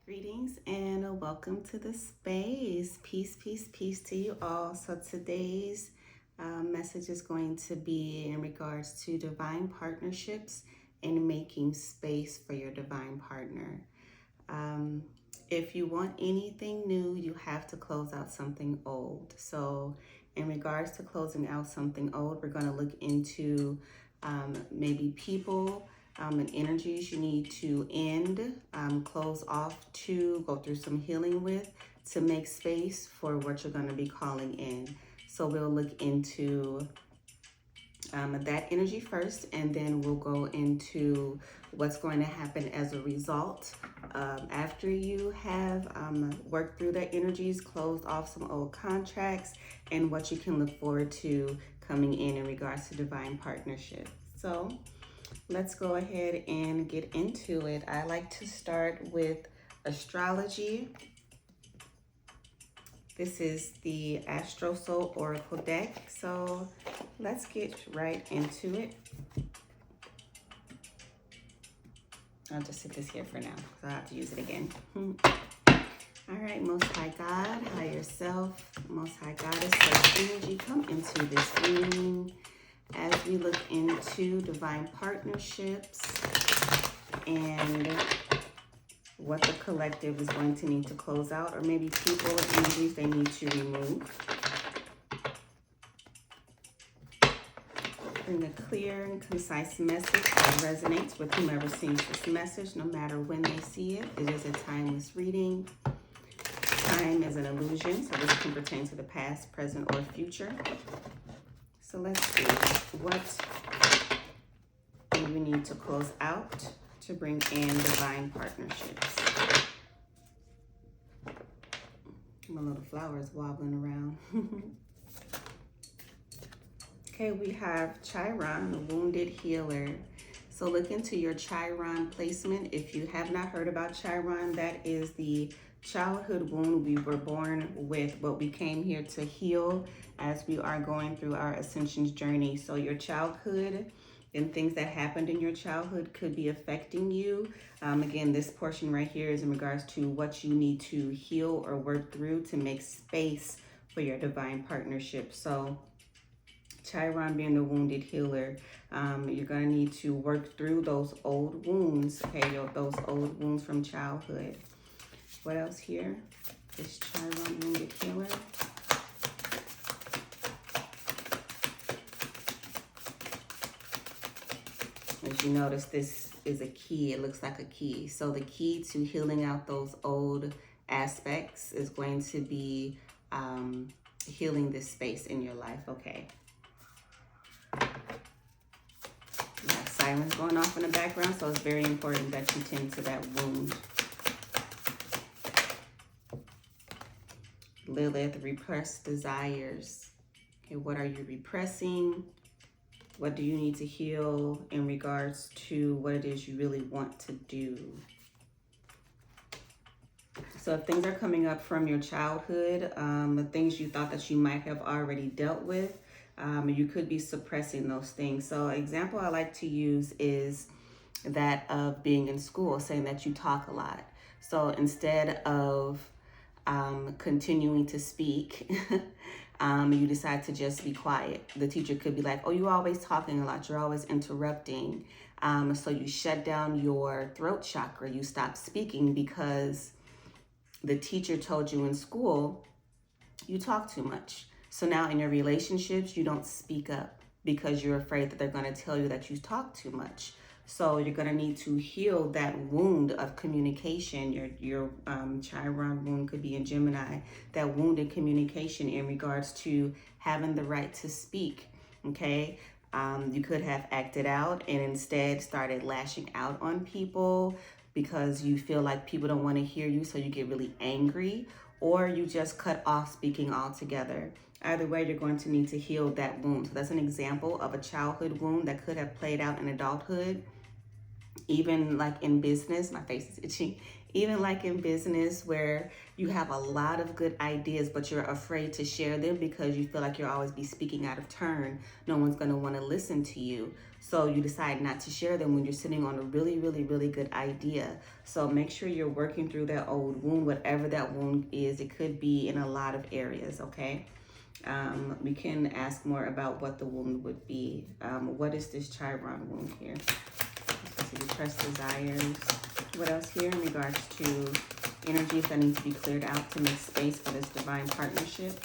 Greetings and welcome to the space. Peace, peace, peace to you all. So today's message is going to be in regards to divine partnerships and making space for your divine partner. If you want anything new, you have to close out something old. So in regards to closing out something old, we're going to look into maybe people and energies you need to end, close off to, go through some healing with, to make space for what you're going to be calling in. So we'll look into that energy first, and then we'll go into what's going to happen as a result after you have worked through the energies, closed off some old contracts, and what you can look forward to coming in regards to divine partnership. So let's go ahead and get into it. I like to start with astrology. This is the Astro Soul Oracle deck. So let's get right into it. I'll just sit this here for now because I'll have to use it again. All right, Most High God, Higher Self, Most High Goddess, let energy come into this reading as we look into divine partnerships and what the collective is going to need to close out, or maybe people or energies they need to remove. Bring a clear and concise message that resonates with whomever sees this message, no matter when they see it. It is a timeless reading. Time is an illusion, so this can pertain to the past, present, or future. So let's see, what do we need to close out to bring in divine partnerships? My little flower is wobbling around. Okay, we have Chiron, the wounded healer. So look into your Chiron placement. If you have not heard about Chiron, that is the childhood wound we were born with, but we came here to heal as we are going through our ascension's journey. So your childhood and things that happened in your childhood could be affecting you. Again, this portion right here is in regards to what you need to heal or work through to make space for your divine partnership. So Chiron being the wounded healer, you're going to need to work through those old wounds, okay, those old wounds from childhood. What else here? This Chiron wounded healer. As you notice, this is a key. It looks like a key. So the key to healing out those old aspects is going to be healing this space in your life, okay? Sirens going off in the background, so it's very important that you tend to that wound. Lilith, repressed desires. Okay, what are you repressing? What do you need to heal in regards to what it is you really want to do? So if things are coming up from your childhood, things you thought that you might have already dealt with, you could be suppressing those things. So example I like to use is that of being in school, saying that you talk a lot. So instead of continuing to speak, you decide to just be quiet. The teacher could be like, oh, you're always talking a lot. You're always interrupting. So you shut down your throat chakra. You stop speaking because the teacher told you in school, you talk too much. So now in your relationships, you don't speak up because you're afraid that they're going to tell you that you talk too much. So you're going to need to heal that wound of communication. Your Chiron wound could be in Gemini, that wound in communication in regards to having the right to speak, okay? You could have acted out and instead started lashing out on people because you feel like people don't want to hear you, so you get really angry, or you just cut off speaking altogether. Either way, you're going to need to heal that wound. So that's an example of a childhood wound that could have played out in adulthood. Even like in business, my face is itching. Even like in business where you have a lot of good ideas, but you're afraid to share them because you feel like you'll always be speaking out of turn. No one's going to want to listen to you. So you decide not to share them when you're sitting on a really, really, really good idea. So make sure you're working through that old wound, whatever that wound is. It could be in a lot of areas, okay? We can ask more about what the wound would be. What is this Chiron wound here? Let's see, repressed desires. What else here in regards to energies that need to be cleared out to make space for this divine partnership?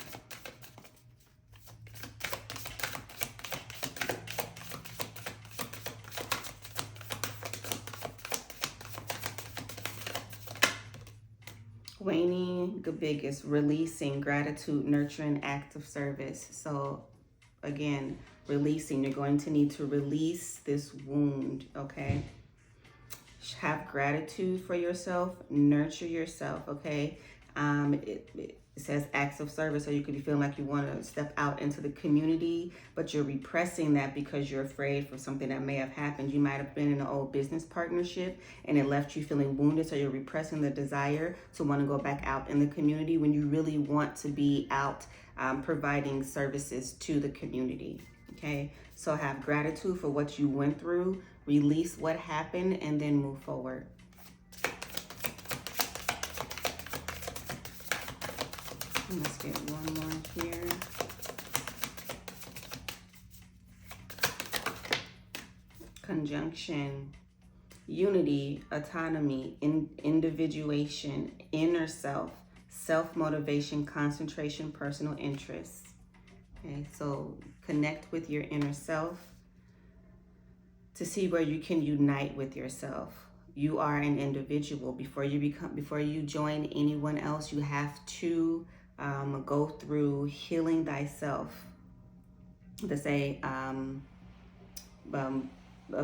Waning, Gabigus, releasing, gratitude, nurturing, act of service. So again, releasing, you're going to need to release this wound, okay? Have gratitude for yourself, nurture yourself, okay? It says acts of service, so you could be feeling like you want to step out into the community, but you're repressing that because you're afraid for something that may have happened. You might have been in an old business partnership and it left you feeling wounded, so you're repressing the desire to want to go back out in the community when you really want to be out providing services to the community, okay? So have gratitude for what you went through, release what happened, and then move forward. Let's get one more here. Conjunction, unity, autonomy, individuation, inner self, self-motivation, concentration, personal interests. Okay, so connect with your inner self to see where you can unite with yourself. You are an individual. Before you join anyone else, you have to go through healing thyself. To say, a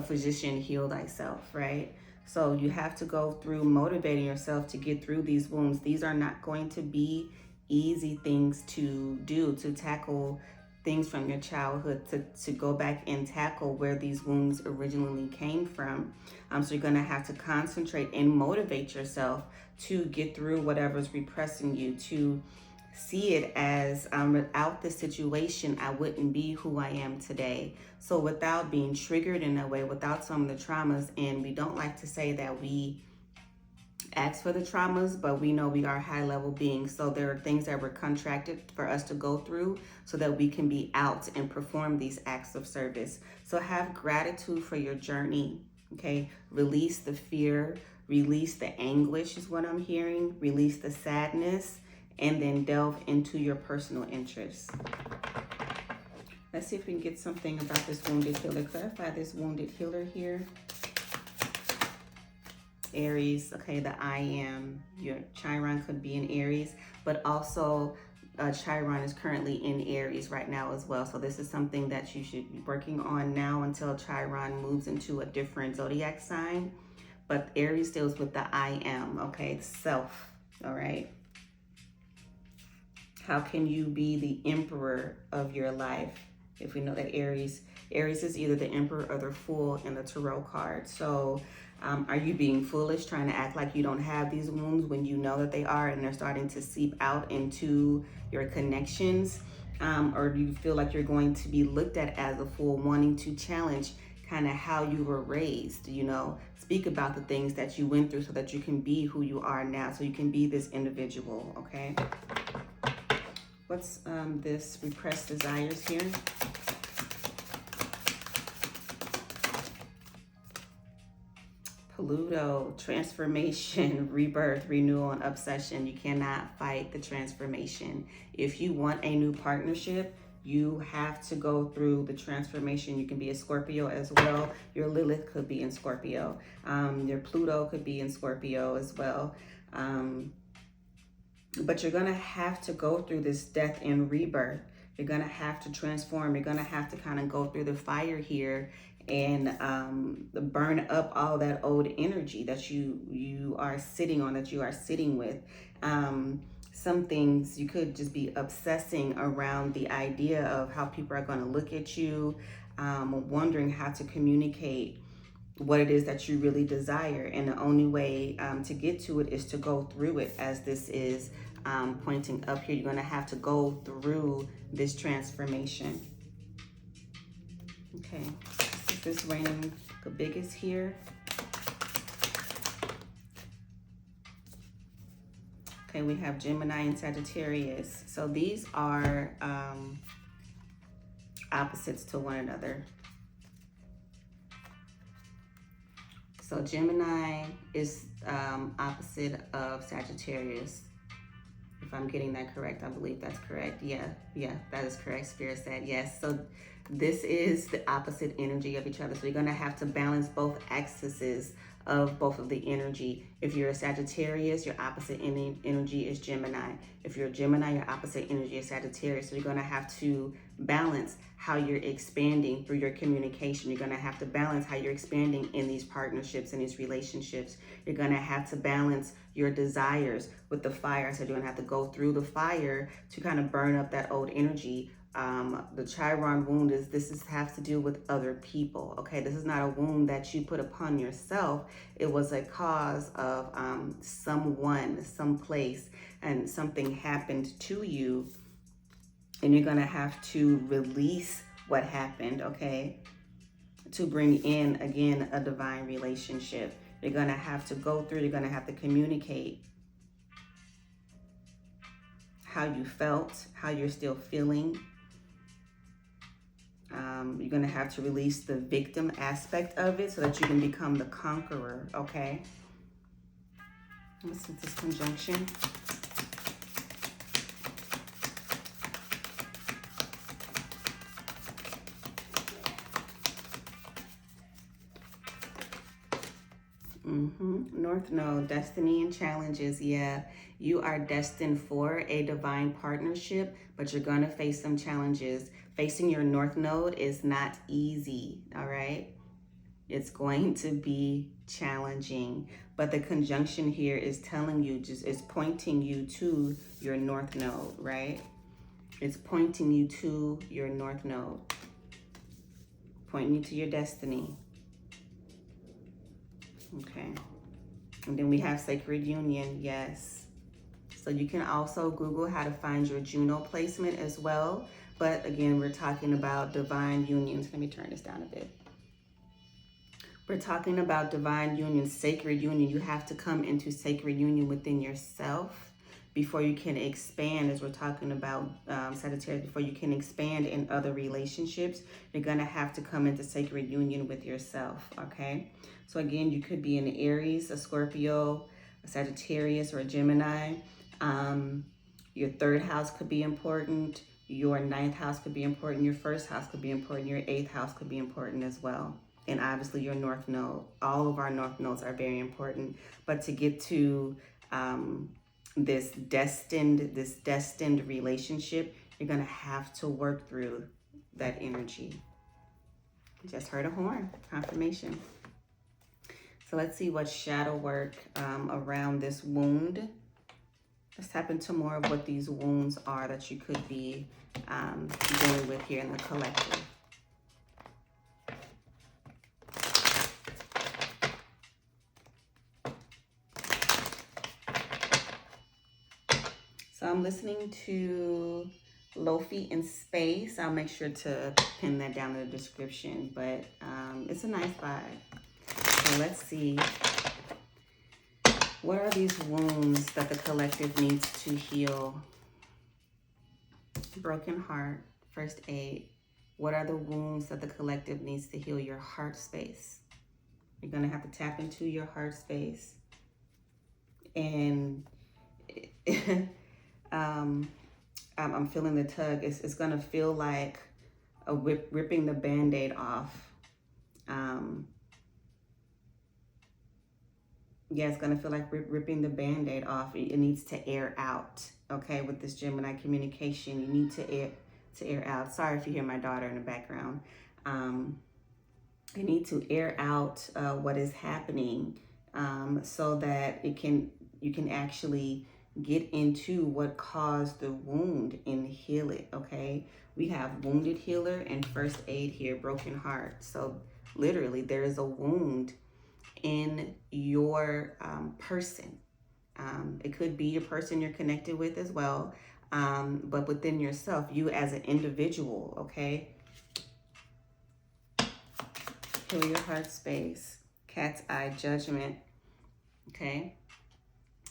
physician heal thyself, right? So you have to go through motivating yourself to get through these wounds. These are not going to be easy things to do, to tackle things from your childhood, to go back and tackle where these wounds originally came from. So you're going to have to concentrate and motivate yourself to get through whatever's repressing you, to see it as without this situation, I wouldn't be who I am today. So without being triggered in that way, without some of the traumas, and we don't like to say that we ask for the traumas, but we know we are high level beings. So there are things that were contracted for us to go through so that we can be out and perform these acts of service. So have gratitude for your journey, okay? Release the fear, release the anguish is what I'm hearing, release the sadness, and then delve into your personal interests. Let's see if we can get something about this wounded healer. Clarify this wounded healer here. Aries, okay, the I am. Your Chiron could be in Aries, but also Chiron is currently in Aries right now as well. So this is something that you should be working on now until Chiron moves into a different zodiac sign. But Aries deals with the I am, okay, self, all right? How can you be the emperor of your life? If we know that Aries is either the emperor or the fool in the tarot card. So are you being foolish, trying to act like you don't have these wounds when you know that they are and they're starting to seep out into your connections? Or do you feel like you're going to be looked at as a fool, wanting to challenge kind of how you were raised, you know? Speak about the things that you went through so that you can be who you are now, so you can be this individual, okay? What's this repressed desires here? Pluto, transformation, rebirth, renewal, and obsession. You cannot fight the transformation. If you want a new partnership, you have to go through the transformation. You can be a Scorpio as well. Your Lilith could be in Scorpio. Your Pluto could be in Scorpio as well. But you're going to have to go through this death and rebirth. You're going to have to transform. You're going to have to kind of go through the fire here and burn up all that old energy that you are sitting on, that you are sitting with. Some things you could just be obsessing around the idea of how people are going to look at you, wondering how to communicate what it is that you really desire. And the only way to get to it is to go through it, as this is pointing up here. You're going to have to go through this transformation. Okay, Is this raining the biggest here? Okay, we have Gemini and Sagittarius. So these are opposites to one another. So Gemini is opposite of Sagittarius. If I'm getting that correct, I believe that's correct. Yeah, that is correct. Spirit said yes. So this is the opposite energy of each other. So you're going to have to balance both axes of both of the energy. If you're a Sagittarius, your opposite energy is Gemini. If you're a Gemini, your opposite energy is Sagittarius. So you're going to have to balance how you're expanding through your communication. You're going to have to balance how you're expanding in these partnerships and these relationships. You're going to have to balance your desires with the fire. So you're going to have to go through the fire to kind of burn up that old energy. The Chiron wound has to do with other people. Okay, this is not a wound that you put upon yourself. It was a cause of someone, someplace, and something happened to you, and you're gonna have to release what happened. Okay, to bring in again a divine relationship. You're gonna have to go through. You're gonna have to communicate how you felt, how you're still feeling. You're going to have to release the victim aspect of it so that you can become the conqueror, okay? Let's see this conjunction. North Node, destiny and challenges. Yeah, you are destined for a divine partnership, but you're going to face some challenges. Facing your North Node is not easy, all right? It's going to be challenging, but the conjunction here is telling you, is pointing you to your North Node, right? It's pointing you to your North Node, pointing you to your destiny. Okay. And then we have Sacred Union, yes. So you can also Google how to find your Juno placement as well. But again, we're talking about divine unions. Let me turn this down a bit. We're talking about divine union, sacred union. You have to come into sacred union within yourself before you can expand, as we're talking about Sagittarius, before you can expand in other relationships. You're going to have to come into sacred union with yourself, okay? So again, you could be an Aries, a Scorpio, a Sagittarius, or a Gemini. Your third house could be important. Your ninth house could be important. Your first house could be important. Your eighth house could be important as well. And obviously your North Node. All of our North Nodes are very important. But to get to this destined relationship, you're going to have to work through that energy. Just heard a horn. Confirmation. So let's see what shadow work around this wound. Let's tap into more of what these wounds are that you could be dealing with here in the collective. So I'm listening to Lofi in Space. I'll make sure to pin that down in the description, but it's a nice vibe. So let's see. What are these wounds that the collective needs to heal? Broken heart, first aid. What are the wounds that the collective needs to heal? Your heart space. You're going to have to tap into your heart space. And I'm feeling the tug. It's going to feel like a ripping the Band-Aid off. Yeah, it's going to feel like ripping the Band-Aid off. It needs to air out, okay, with this Gemini communication. You need to air out. Sorry if you hear my daughter in the background. You need to air out what is happening so that you can actually get into what caused the wound and heal it, okay? We have wounded healer and first aid here, broken heart. So literally there is a wound in your person. It could be your person you're connected with as well, but within yourself, you as an individual, okay? Heal your heart space. Cat's eye judgment. Okay.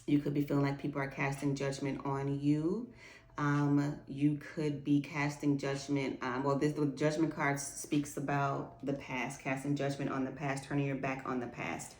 You could be feeling like people are casting judgment on you. You could be casting judgment. The judgment card speaks about the past, casting judgment on the past, turning your back on the past.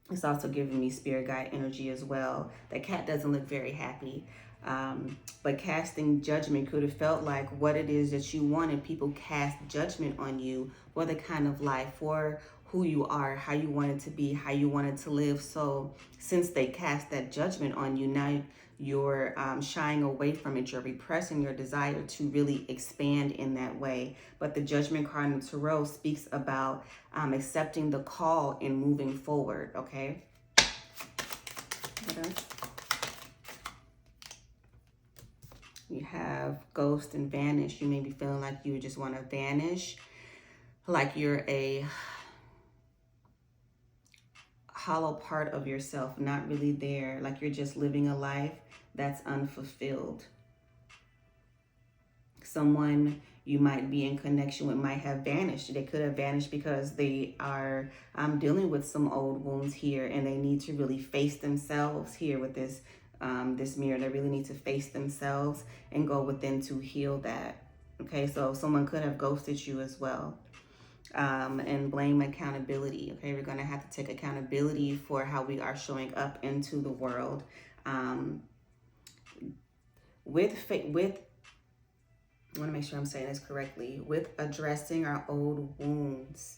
It's also giving me spirit guide energy as well. That cat doesn't look very happy. But casting judgment could have felt like what it is that you wanted. People cast judgment on you for the kind of life, for who you are, how you wanted to be, how you wanted to live. So since they cast that judgment on you, now you're shying away from it. You're repressing your desire to really expand in that way. But the judgment card in the tarot speaks about accepting the call and moving forward. Okay. What else? You have ghost and vanish. You may be feeling like you just want to vanish, like you're a hollow part of yourself, not really there, like you're just living a life that's unfulfilled. Someone you might be in connection with might have vanished. They could have vanished because they are dealing with some old wounds here, and they need to really face themselves here with this this mirror. They really need to face themselves and go within to heal that. Okay, so someone could have ghosted you as well. And blame accountability. Okay, we're going to have to take accountability for how we are showing up into the world. I want to make sure I'm saying this correctly. With addressing our old wounds,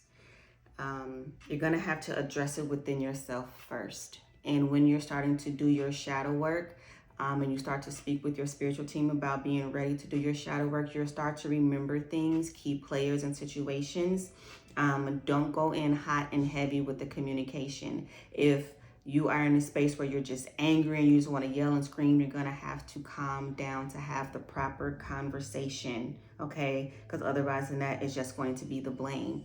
you're going to have to address it within yourself first. And when you're starting to do your shadow work, and you start to speak with your spiritual team about being ready to do your shadow work, you'll start to remember things, key players and situations. Don't go in hot and heavy with the communication. If you are in a space where you're just angry and you just want to yell and scream, you're going to have to calm down to have the proper conversation, okay? Because otherwise than that, it's just going to be the blame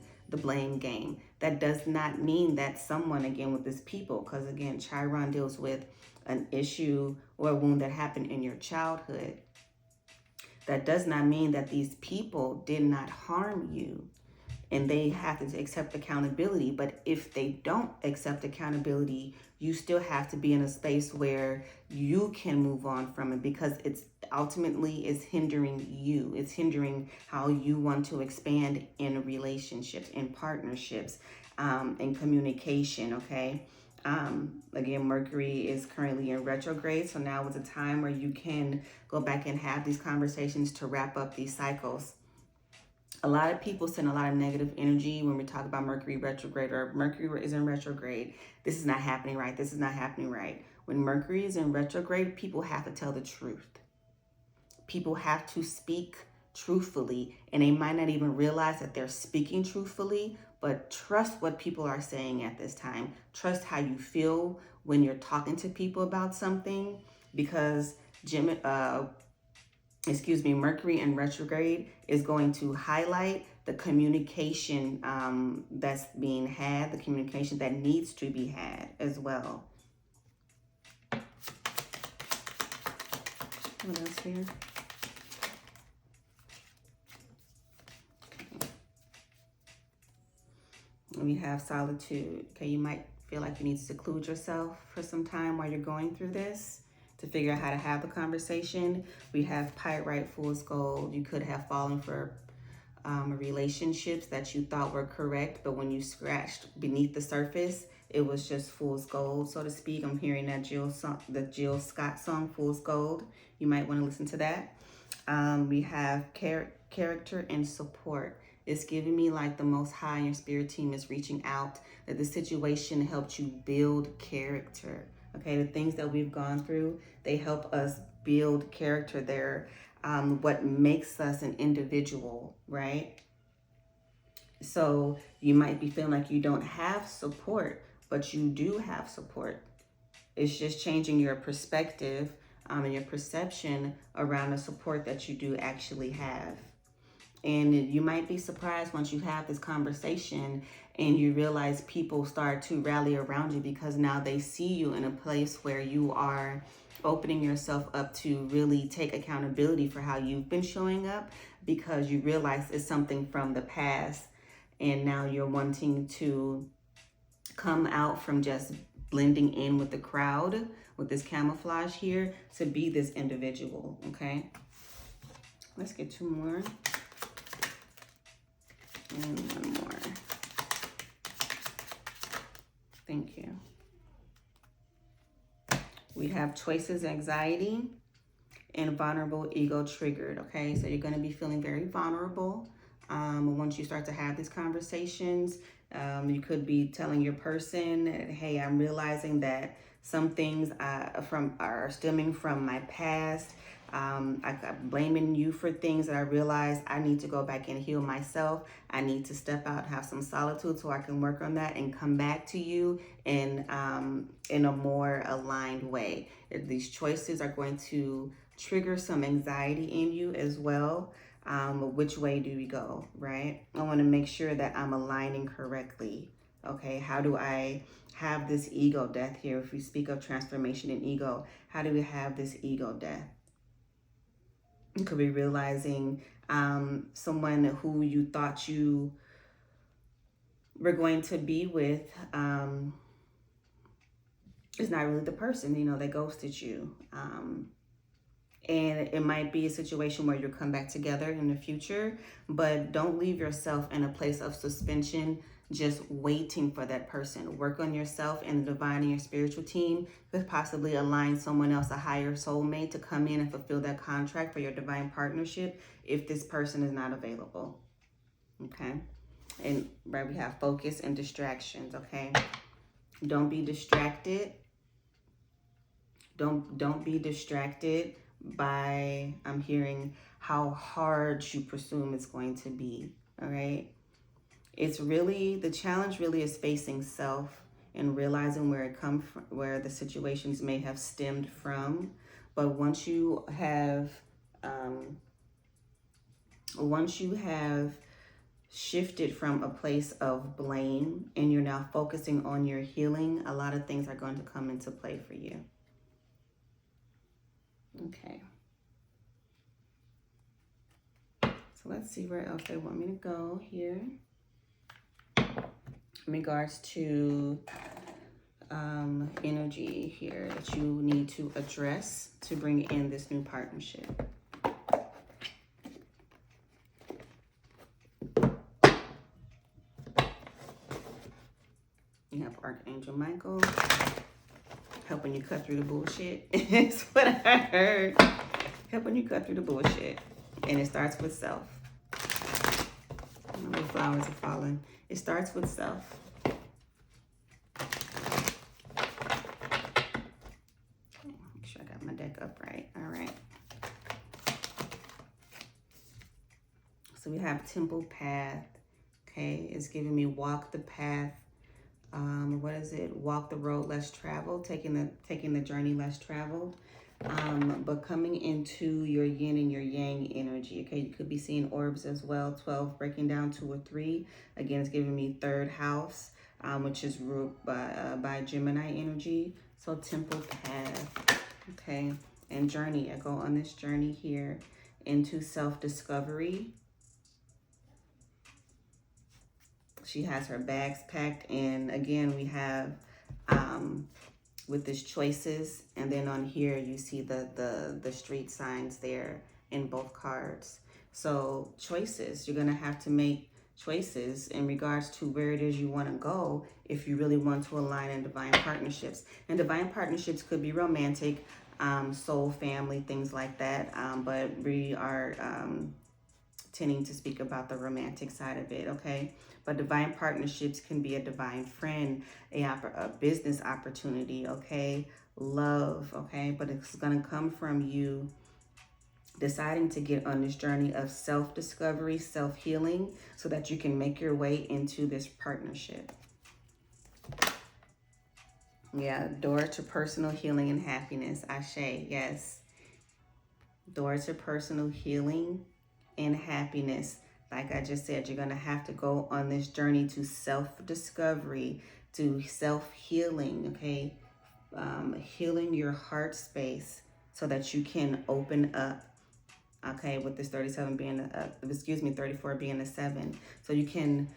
game. That does not mean that someone, again, with this people, because again, Chiron deals with an issue or a wound that happened in your childhood. That does not mean that these people did not harm you and they have to accept accountability. But if they don't accept accountability, you still have to be in a space where you can move on from it, because it's ultimately is hindering you. It's hindering how you want to expand in relationships, in partnerships, in communication, okay? Again, Mercury is currently in retrograde, so now is a time where you can go back and have these conversations to wrap up these cycles. A lot of people send a lot of negative energy when we talk about Mercury retrograde, or Mercury is in retrograde. This is not happening right. This is not happening right. When Mercury is in retrograde, people have to tell the truth. People have to speak truthfully, and they might not even realize that they're speaking truthfully, but trust what people are saying at this time. Trust how you feel when you're talking to people about something, because Mercury in retrograde is going to highlight the communication that's being had, the communication that needs to be had as well. What else here? We have solitude. Okay, you might feel like you need to seclude yourself for some time while you're going through this to figure out how to have the conversation. We have Pyrite, Fool's Gold. You could have fallen for relationships that you thought were correct, but when you scratched beneath the surface, it was just Fool's Gold, so to speak. I'm hearing that the Jill Scott song, Fool's Gold. You might want to listen to that. We have character and support. It's giving me like the Most High and your spirit team is reaching out, that the situation helped you build character. Okay, the things that we've gone through, they help us build character. They're what makes us an individual, right? So you might be feeling like you don't have support, but you do have support. It's just changing your perspective and your perception around the support that you do actually have. And you might be surprised once you have this conversation and you realize people start to rally around you, because now they see you in a place where you are opening yourself up to really take accountability for how you've been showing up, because you realize it's something from the past and now you're wanting to come out from just blending in with the crowd with this camouflage here to be this individual, okay? Let's get 2 more. And 1 more. Thank you. We have choices, anxiety, and vulnerable ego triggered, okay? So you're going to be feeling very vulnerable once you start to have these conversations. You could be telling your person, hey, I'm realizing that some things are stemming from my past. I'm blaming you for things that I realize I need to go back and heal myself. I need to step out, have some solitude so I can work on that and come back to you in a more aligned way. These choices are going to trigger some anxiety in you as well. Which way do we go, right? I want to make sure that I'm aligning correctly. Okay, how do I have this ego death here? If we speak of transformation and ego, how do we have this ego death? You could be realizing someone who you thought you were going to be with is not really the person, you know, they ghosted you. And it might be a situation where you'll come back together in the future, but don't leave yourself in a place of suspension, just waiting for that person. Work on yourself, and the divine and your spiritual team could possibly align someone else, a higher soulmate, to come in and fulfill that contract for your divine partnership if this person is not available. Okay. And right, we have focus and distractions. Okay. Don't be distracted. Don't be distracted by, I'm hearing, how hard you presume it's going to be. All right. It's really, the challenge really is facing self and realizing where it comes from, where the situations may have stemmed from. But once you have shifted from a place of blame and you're now focusing on your healing, a lot of things are going to come into play for you. Okay. So let's see where else they want me to go here. In regards to energy here that you need to address to bring in this new partnership. You have Archangel Michael helping you cut through the bullshit. It's what I heard. Helping you cut through the bullshit. And it starts with self. The flowers are falling. It starts with self. Make sure I got my deck up right. All right. So we have Temple Path. Okay, it's giving me walk the path. What is it? Walk the road less traveled, taking the journey less traveled. But coming into your yin and your yang energy. Okay, you could be seeing orbs as well. 12 breaking down 2 or 3. Again, it's giving me 3rd house, which is ruled by Gemini energy. So Temple Path. Okay, and journey. I go on this journey here into self-discovery. She has her bags packed, and again we have with this choices, and then on here you see the street signs there in both cards. So choices, you're gonna have to make choices in regards to where it is you want to go if you really want to align in divine partnerships. And divine partnerships could be romantic, soul family, things like that, but we are tending to speak about the romantic side of it, okay? But divine partnerships can be a divine friend, a business opportunity, okay? Love, okay? But it's going to come from you deciding to get on this journey of self-discovery, self-healing, so that you can make your way into this partnership. Yeah, door to personal healing and happiness. Ashe, yes. Door to personal healing and happiness. Like I just said, you're going to have to go on this journey to self-discovery, to self-healing, okay? Healing your heart space so that you can open up, okay? With this 37 being, 34 being a 7. So you can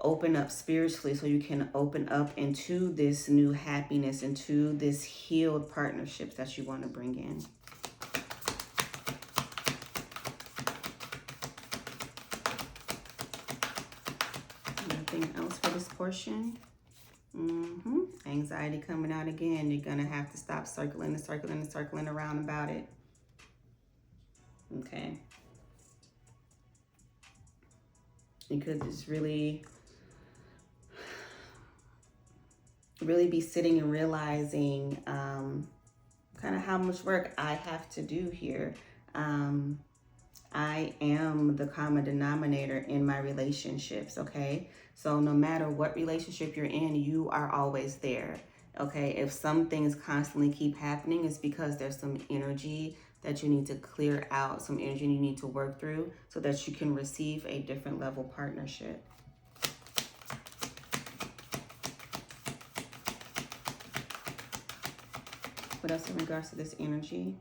open up spiritually so you can open up into this new happiness, into this healed partnerships that you want to bring in. Anything else for this portion? Anxiety coming out again. You're going to have to stop circling and circling and circling around about it. Okay. You could just really be sitting and realizing kind of how much work I have to do here. I am the common denominator in my relationships, okay? So no matter what relationship you're in, you are always there, okay? If some things constantly keep happening, it's because there's some energy that you need to clear out, some energy you need to work through so that you can receive a different level partnership. What else in regards to this energy?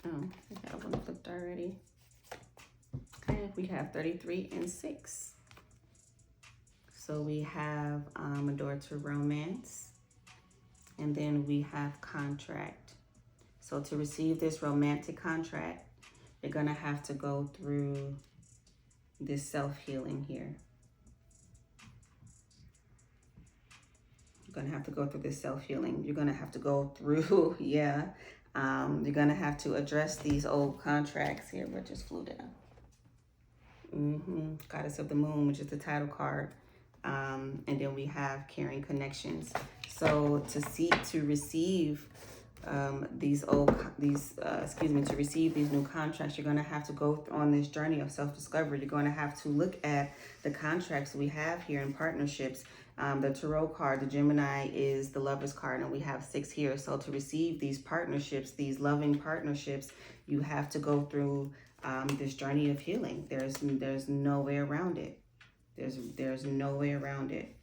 Oh, I have one flipped already. Okay, we have 33 and 6. So we have a door to romance. And then we have contract. So to receive this romantic contract, you're going to have to go through this self-healing here. You're going to have to go through this self-healing. You're going to have to go through, you're going to have to address these old contracts here. What just flew down? Goddess of the Moon, which is the title card. And then we have caring connections. So to receive to receive these new contracts, you're going to have to go on this journey of self-discovery. You're going to have to look at the contracts we have here in partnerships. The Tarot card, the Gemini, is the Lover's card, and we have 6 here. So to receive these partnerships, these loving partnerships, you have to go through this journey of healing. There's no way around it. There's no way around it.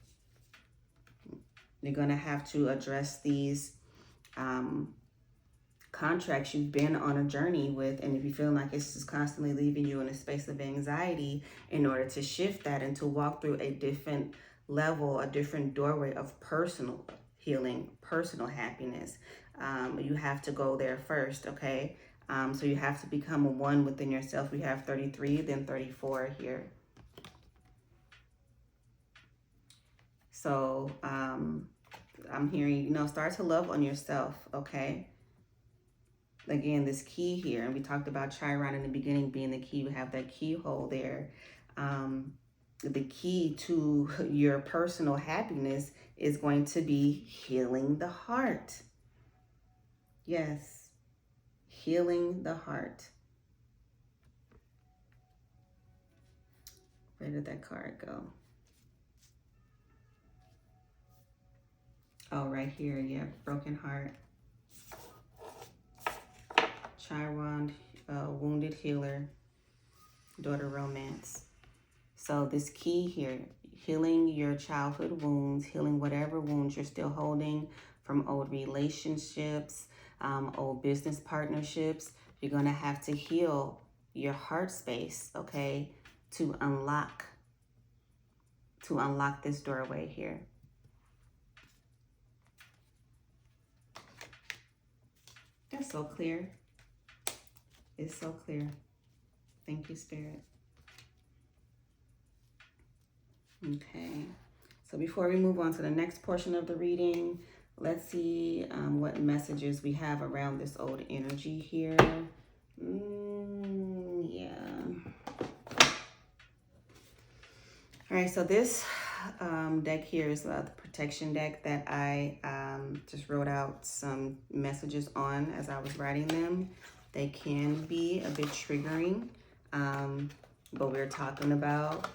You're going to have to address these contracts you've been on a journey with, and if you feel like it's just constantly leaving you in a space of anxiety, in order to shift that and to walk through a different level, a different doorway of personal healing, personal happiness, you have to go there first, okay? So you have to become a one within yourself. We have 33, then 34 here. So I'm hearing, start to love on yourself, okay? Again, this key here, and we talked about Chiron in the beginning being the key. We have that keyhole there. The key to your personal happiness is going to be healing the heart. Yes, healing the heart. Where did that card go? Oh, right here, yeah, broken heart. Chiron, wounded healer, daughter romance. So this key here, healing your childhood wounds, healing whatever wounds you're still holding from old relationships, old business partnerships. You're going to have to heal your heart space, okay, to unlock this doorway here. That's so clear. It's so clear. Thank you, Spirit. Okay, so before we move on to the next portion of the reading, let's see what messages we have around this old energy here. Yeah. All right, so this deck here is the protection deck that I just wrote out some messages on as I was writing them. They can be a bit triggering, but we're talking about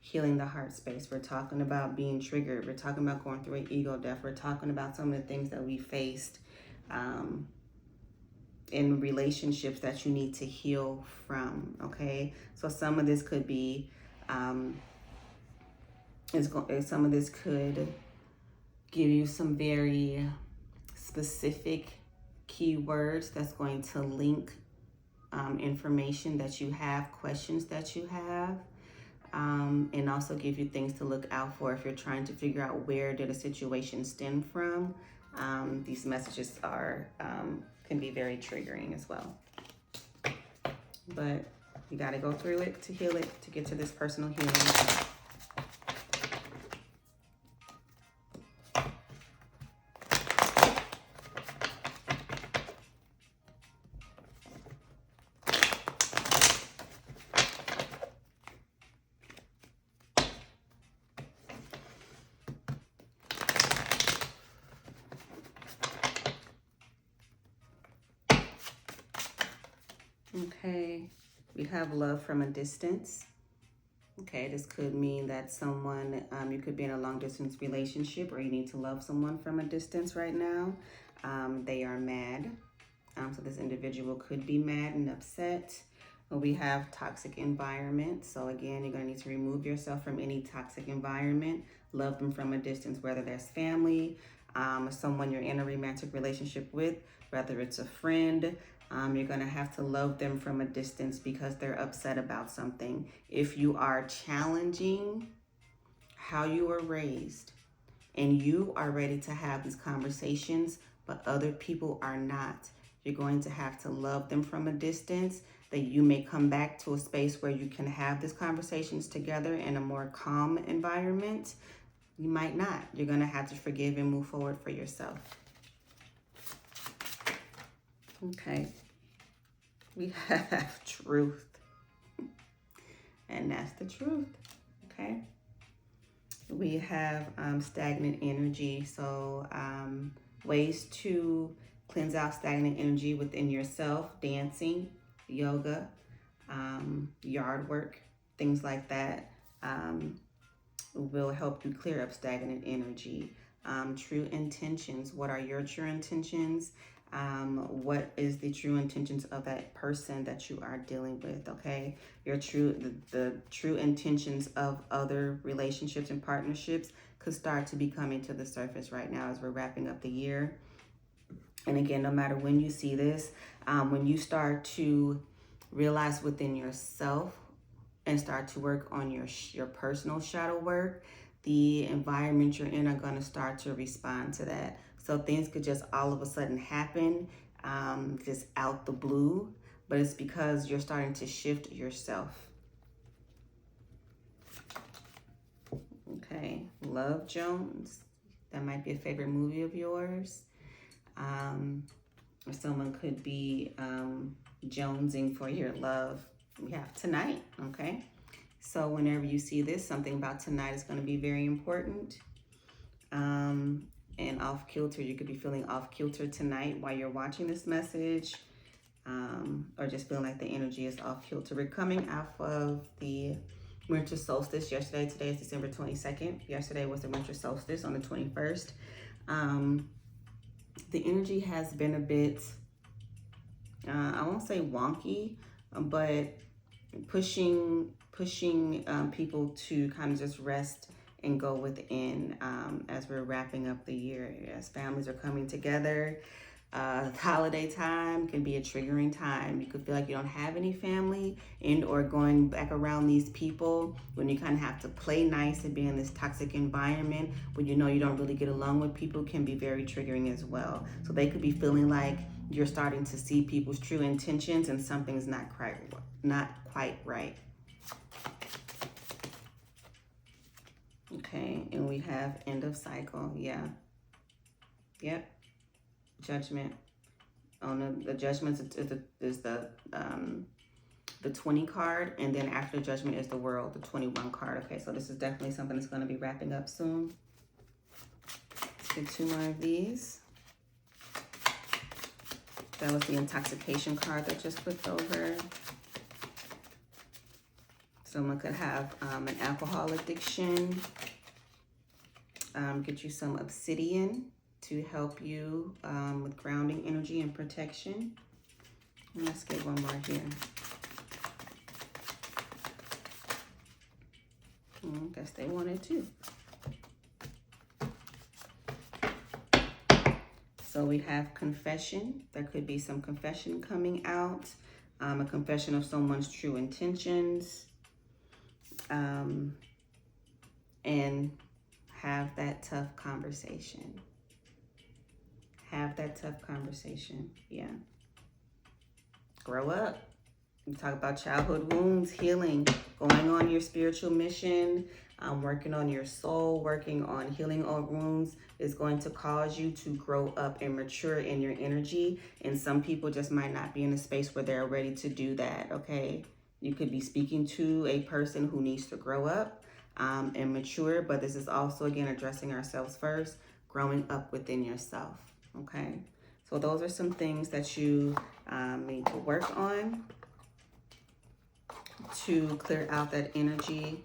healing the heart space. We're talking about being triggered. We're talking about going through an ego death. We're talking about some of the things that we faced in relationships that you need to heal from, okay? So some of this could be, some of this could give you some very specific keywords that's going to link information that you have, questions that you have, and also give you things to look out for if you're trying to figure out where did a situation stem from. These messages are can be very triggering as well. But you got to go through it to heal it, to get to this personal healing. Okay, we have love from a distance. Okay, this could mean that someone, you could be in a long distance relationship, or you need to love someone from a distance right now. They are mad. So this individual could be mad and upset. We have toxic environment. So again, you're going to need to remove yourself from any toxic environment. Love them from a distance, whether there's family, someone you're in a romantic relationship with, whether it's a friend. You're going to have to love them from a distance because they're upset about something. If you are challenging how you were raised and you are ready to have these conversations, but other people are not, you're going to have to love them from a distance, that you may come back to a space where you can have these conversations together in a more calm environment. You might not. You're going to have to forgive and move forward for yourself. Okay, we have truth, and that's the truth. Okay, we have stagnant energy. So ways to cleanse out stagnant energy within yourself: dancing, yoga, yard work, things like that will help you clear up stagnant energy. True intentions. What are your true intentions? What is the true intentions of that person that you are dealing with? Okay, your the true intentions of other relationships and partnerships could start to be coming to the surface right now as we're wrapping up the year. And again, no matter when you see this, when you start to realize within yourself and start to work on your personal shadow work, the environment you're in are going to start to respond to that. So things could just all of a sudden happen, just out the blue, but it's because you're starting to shift yourself. Okay, Love Jones. That might be a favorite movie of yours. Or someone could be jonesing for your love. We have tonight, okay? So whenever you see this, something about tonight is going to be very important. And off kilter, you could be feeling off kilter tonight while you're watching this message, or just feeling like the energy is off kilter. We're coming off of the winter solstice yesterday. Today is December 22nd. Yesterday was the winter solstice on the 21st. The energy has been a bit, I won't say wonky, but pushing people to kind of just rest and go within as we're wrapping up the year. As families are coming together, holiday time can be a triggering time. You could feel like you don't have any family, and or going back around these people when you kind of have to play nice and be in this toxic environment when you know you don't really get along with people can be very triggering as well. So they could be feeling like you're starting to see people's true intentions and something's not quite right. Okay, and we have end of cycle. Yeah. Yep. Judgment. On the judgment is the 20 card, and then after judgment is the world, the 21 card. Okay, so this is definitely something that's going to be wrapping up soon. Let's get 2 more of these. That was the intoxication card that just flipped over. Someone could have an alcohol addiction. Get you some obsidian to help you with grounding energy and protection. And let's get one more here. I guess they wanted to. So So we have confession. There could be some confession coming out, a confession of someone's true intentions, and have that tough conversation. Have that tough conversation. Yeah. Grow up. We talk about childhood wounds, healing, going on your spiritual mission, working on your soul, working on healing old wounds is going to cause you to grow up and mature in your energy. And some people just might not be in a space where they're ready to do that, okay? You could be speaking to a person who needs to grow up and mature, but this is also, again, addressing ourselves first, growing up within yourself, okay? So those are some things that you need to work on to clear out that energy,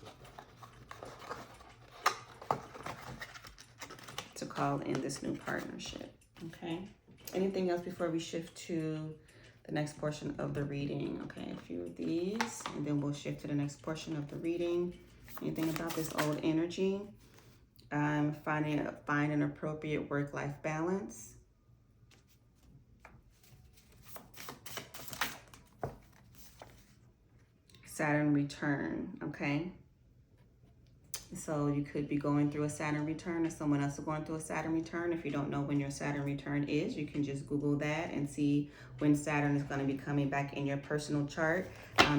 to call in this new partnership, okay? Anything else before we shift to the next portion of the reading? Okay, a few of these, and then we'll shift to the next portion of the reading. Anything about this old energy? Find an appropriate work-life balance. Saturn return, okay? So you could be going through a Saturn return, or someone else is going through a Saturn return. If you don't know when your Saturn return is, you can just Google that and see when Saturn is going to be coming back in your personal chart.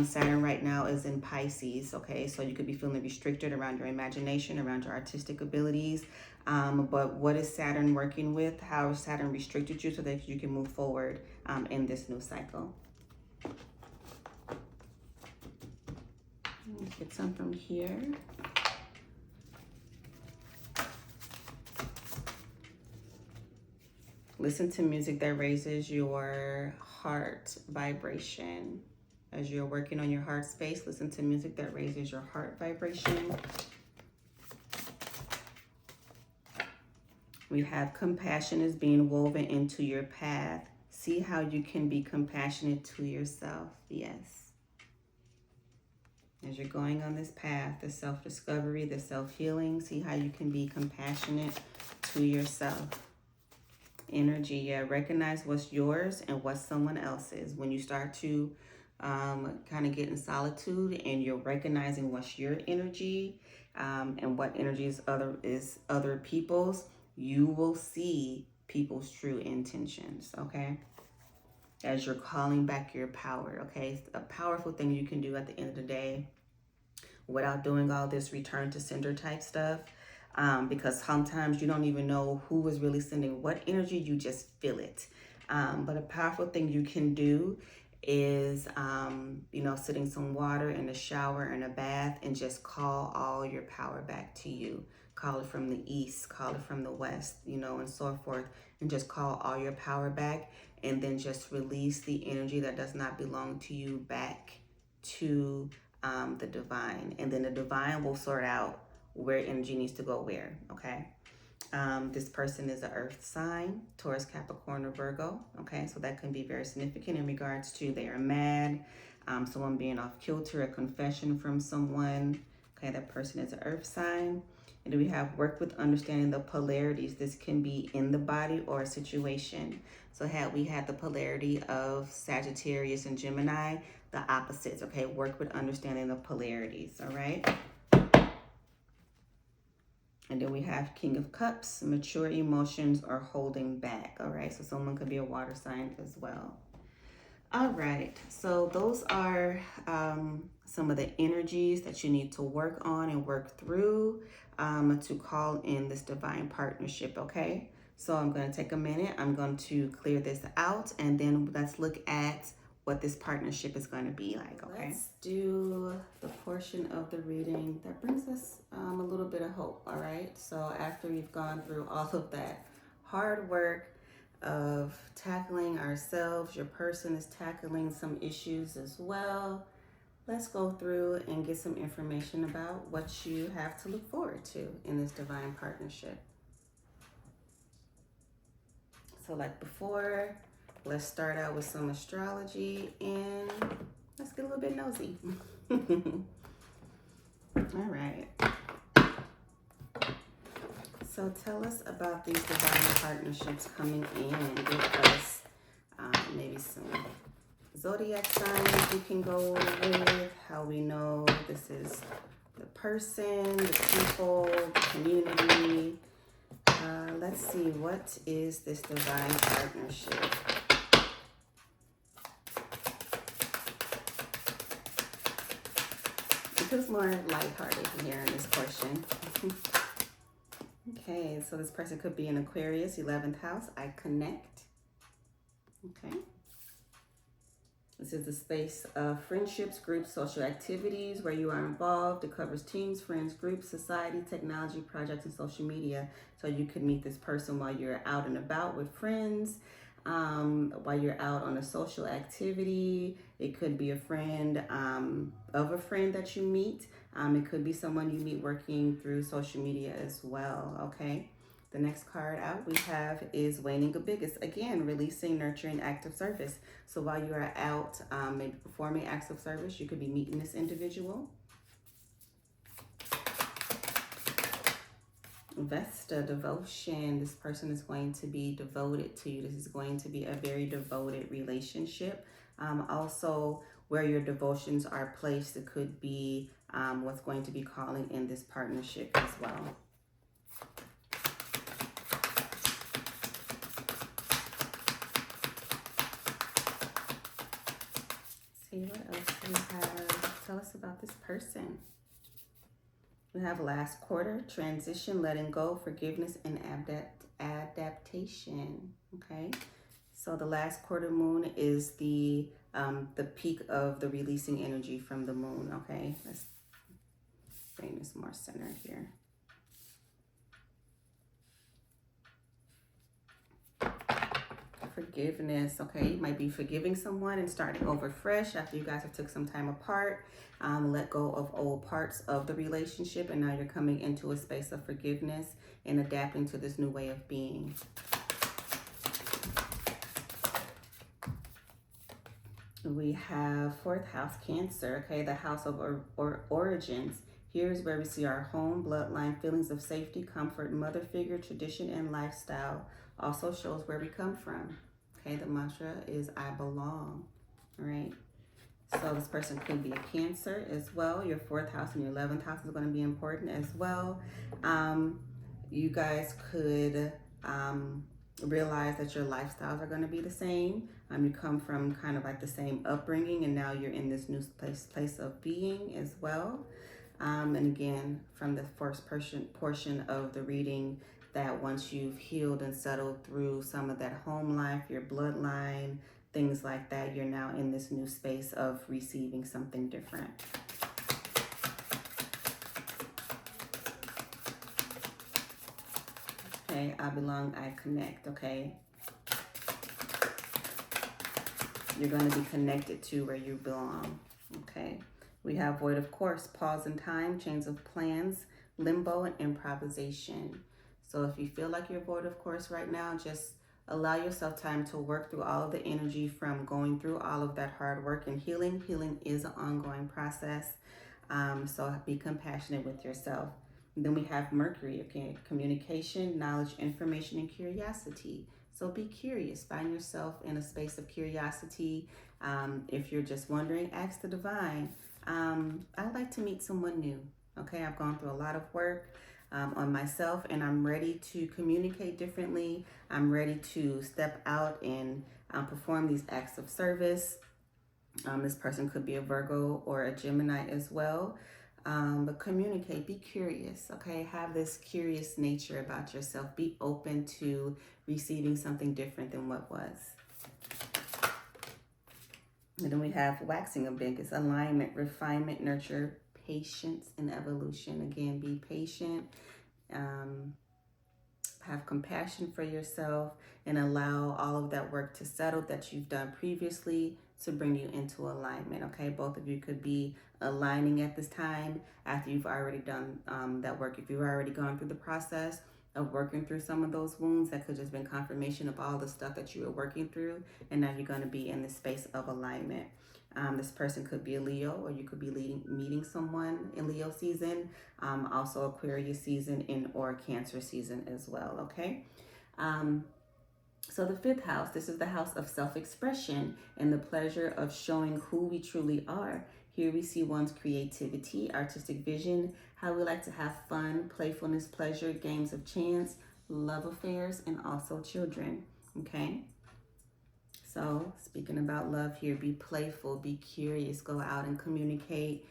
Saturn right now is in Pisces, okay? So you could be feeling restricted around your imagination, around your artistic abilities. But what is Saturn working with? How has Saturn restricted you so that you can move forward in this new cycle? Let's get some from here. Listen to music that raises your heart vibration. As you're working on your heart space, listen to music that raises your heart vibration. We have compassion is being woven into your path. See how you can be compassionate to yourself. Yes. As you're going on this path, the self-discovery, the self-healing, see how you can be compassionate to yourself. Energy, yeah, recognize what's yours and what's someone else's. When you start to kind of get in solitude and you're recognizing what's your energy and what energy is other people's, you will see people's true intentions, okay? As you're calling back your power, okay? It's a powerful thing you can do at the end of the day without doing all this return to sender type stuff. Because sometimes you don't even know who is really sending what energy, you just feel it. But a powerful thing you can do is, sitting some water in a shower, in a bath, and just call all your power back to you. Call it from the east, call it from the west, and so forth, and just call all your power back, and then just release the energy that does not belong to you back to the divine. And then the divine will sort out where energy needs to go where, okay? This person is an earth sign, Taurus, Capricorn, or Virgo, okay? So that can be very significant in regards to they are mad, someone being off kilter, a confession from someone, okay? That person is an earth sign. And do we have work with understanding the polarities? This can be in the body or a situation. So we had the polarity of Sagittarius and Gemini, the opposites, okay? Work with understanding the polarities, all right? And then we have King of Cups, mature emotions are holding back, all right? So someone could be a water sign as well. All right, so those are some of the energies that you need to work on and work through to call in this divine partnership, okay? So I'm going to take a minute. I'm going to clear this out, and then let's look at what this partnership is going to be like, okay? Let's do the portion of the reading that brings us a little bit of hope, all right? So after we've gone through all of that hard work of tackling ourselves, your person is tackling some issues as well. Let's go through and get some information about what you have to look forward to in this divine partnership. So like before, let's start out with some astrology and let's get a little bit nosy. All right. So tell us about these divine partnerships coming in. Give us maybe some zodiac signs we can go with, how we know this is the person, the people, the community. Let's see, what is this divine partnership? It feels more lighthearted here in this portion. Okay, so this person could be an Aquarius, 11th house. I connect. Okay. This is the space of friendships, groups, social activities where you are involved. It covers teams, friends, groups, society, technology, projects, and social media. So you could meet this person while you're out and about with friends, while you're out on a social activity. It could be a friend of a friend that you meet. It could be someone you meet working through social media as well, okay? The next card out we have is waning a biggest. Again, releasing, nurturing, active service. So while you are out maybe performing acts of service, you could be meeting this individual. Vesta, devotion. This person is going to be devoted to you. This is going to be a very devoted relationship. Also, where your devotions are placed, it could be what's going to be calling in this partnership as well. See what else we have. Tell us about this person. We have last quarter, transition, letting go, forgiveness, and adaptation. Okay, so the last quarter moon is the peak of the releasing energy from the moon. Okay, let's bring this more centered here. Forgiveness. Okay, you might be forgiving someone and starting over fresh after you guys have took some time apart. Let go of old parts of the relationship, and now you're coming into a space of forgiveness and adapting to this new way of being. We have 4th house, Cancer. Okay, the house of origins. Here's where we see our home, bloodline, feelings of safety, comfort, mother figure, tradition, and lifestyle. Also shows where we come from. Okay, the mantra is I belong. All right. So this person could be a Cancer as well. Your 4th house and your 11th house is going to be important as well. You guys could realize that your lifestyles are going to be the same. You come from kind of like the same upbringing, and now you're in this new place of being as well. And again, from the first portion of the reading, that once you've healed and settled through some of that home life, your bloodline, things like that, you're now in this new space of receiving something different. Okay, I belong, I connect, okay? You're going to be connected to where you belong, okay? We have void of course, pause in time, change of plans, limbo, and improvisation. So if you feel like you're void of course right now, just allow yourself time to work through all of the energy from going through all of that hard work and healing. Healing is an ongoing process, so be compassionate with yourself. And then we have Mercury, okay, communication, knowledge, information, and curiosity. So be curious, find yourself in a space of curiosity. If you're just wondering, ask the divine. I'd like to meet someone new. Okay, I've gone through a lot of work on myself, and I'm ready to communicate differently. I'm ready to step out and perform these acts of service. This person could be a Virgo or a Gemini as well. But communicate, be curious, okay? Have this curious nature about yourself. Be open to receiving something different than what was. And then we have waxing a big. It's alignment, refinement, nurture, patience, and evolution. Again, be patient. Have compassion for yourself and allow all of that work to settle that you've done previously to bring you into alignment, okay? Both of you could be aligning at this time after you've already done that work. If you've already gone through the process of working through some of those wounds, that could just been confirmation of all the stuff that you were working through, and now you're going to be in the space of alignment. This person could be a Leo, or you could be meeting someone in Leo season, also Aquarius season, or Cancer season as well, okay? So the fifth house, this is the house of self-expression and the pleasure of showing who we truly are. Here we see one's creativity, artistic vision, how we like to have fun, playfulness, pleasure, games of chance, love affairs, and also children, okay? So speaking about love here, be playful, be curious, go out and communicate.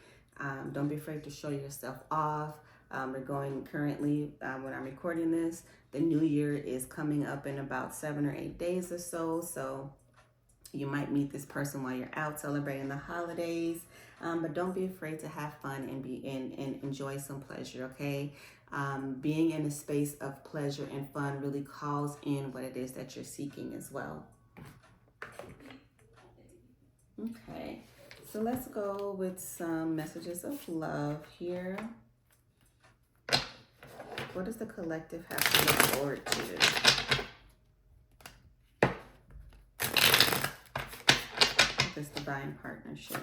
Don't be afraid to show yourself off. We're going currently, when I'm recording this, the new year is coming up in about 7 or 8 days or so. So you might meet this person while you're out celebrating the holidays. But don't be afraid to have fun and enjoy some pleasure, okay? Being in a space of pleasure and fun really calls in what it is that you're seeking as well. Okay, so let's go with some messages of love here. What does the collective have to look forward to? This divine partnership.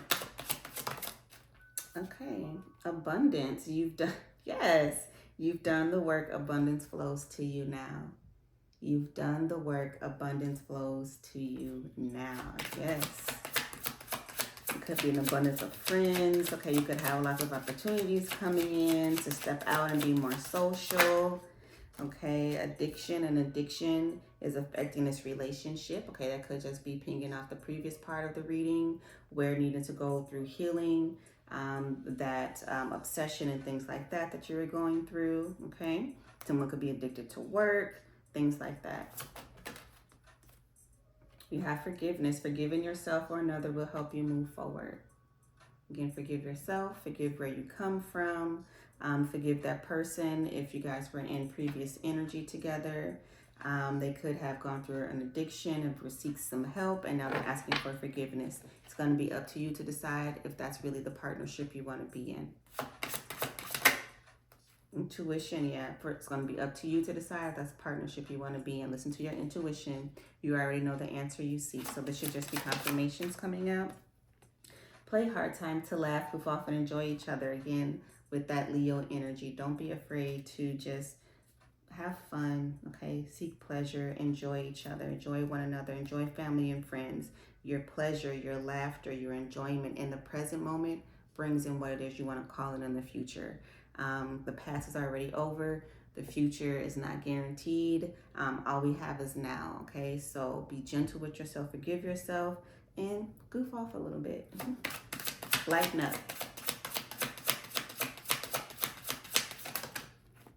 Okay, abundance. You've done, yes, you've done the work. Abundance flows to you now. You've done the work. Abundance flows to you now. Yes. Could be an abundance of friends. Okay, you could have lots of opportunities coming in to step out and be more social. Okay, addiction is affecting this relationship. Okay, that could just be pinging off the previous part of the reading where needing to go through healing, obsession and things like that you were going through. Okay, someone could be addicted to work, things like that. You have forgiveness. Forgiving yourself or another will help you move forward. Again, forgive yourself, forgive where you come from, forgive that person if you guys were in previous energy together. They could have gone through an addiction or seek some help, and now they're asking for forgiveness. It's going to be up to you to decide if that's really the partnership you want to be in. Intuition, yeah, it's going to be up to you to decide if that's a partnership you want to be in. Listen to your intuition. You already know the answer you seek, so this should just be confirmations coming out. Play hard time to laugh, goof off, and enjoy each other. Again, with that Leo energy, don't be afraid to just have fun, okay? Seek pleasure, enjoy each other, enjoy one another, enjoy family and friends. Your pleasure, your laughter, your enjoyment in the present moment brings in what it is you want to call it in the future. The past is already over. The future is not guaranteed. All we have is now, okay? So be gentle with yourself, forgive yourself, and goof off a little bit. Lighten up.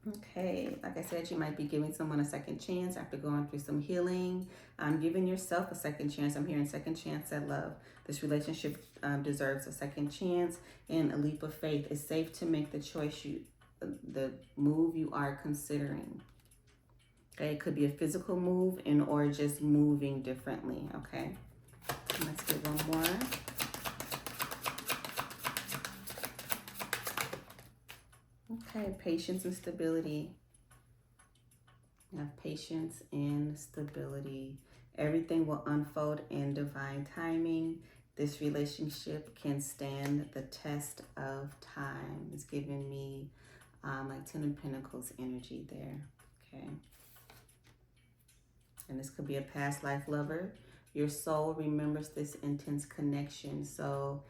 Okay, like I said, you might be giving someone a second chance after going through some healing. Giving yourself a second chance. I'm hearing second chance at love. This relationship deserves a second chance and a leap of faith. It's safe to make the choice, the move you are considering. Okay, it could be a physical move or just moving differently, okay? Let's get one more. Okay, patience and stability. You have patience and stability. Everything will unfold in divine timing. This relationship can stand the test of time. It's giving me like 10 of Pentacles energy there, okay? And this could be a past life lover. Your soul remembers this intense connection. So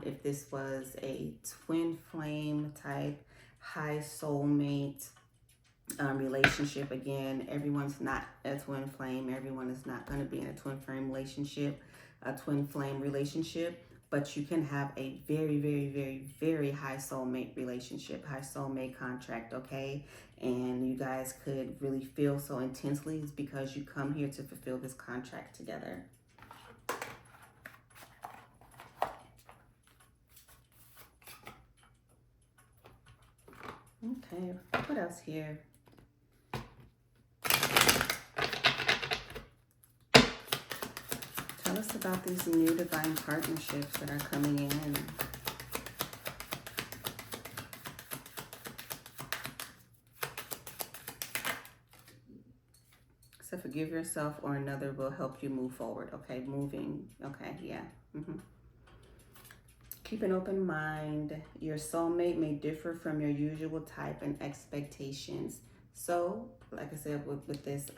if this was a twin flame type, high soulmate relationship, again, everyone's not a twin flame. Everyone is not going to be in a twin flame relationship, but you can have a very, very, very, very high soulmate relationship, high soulmate contract, okay? And you guys could really feel so intensely. It's because you come here to fulfill this contract together. Okay, what else here? Tell us about these new divine partnerships that are coming in. So forgive yourself or another will help you move forward. Okay, moving. Okay, yeah. Keep an open mind. Your soulmate may differ from your usual type and expectations. So, like I said, with this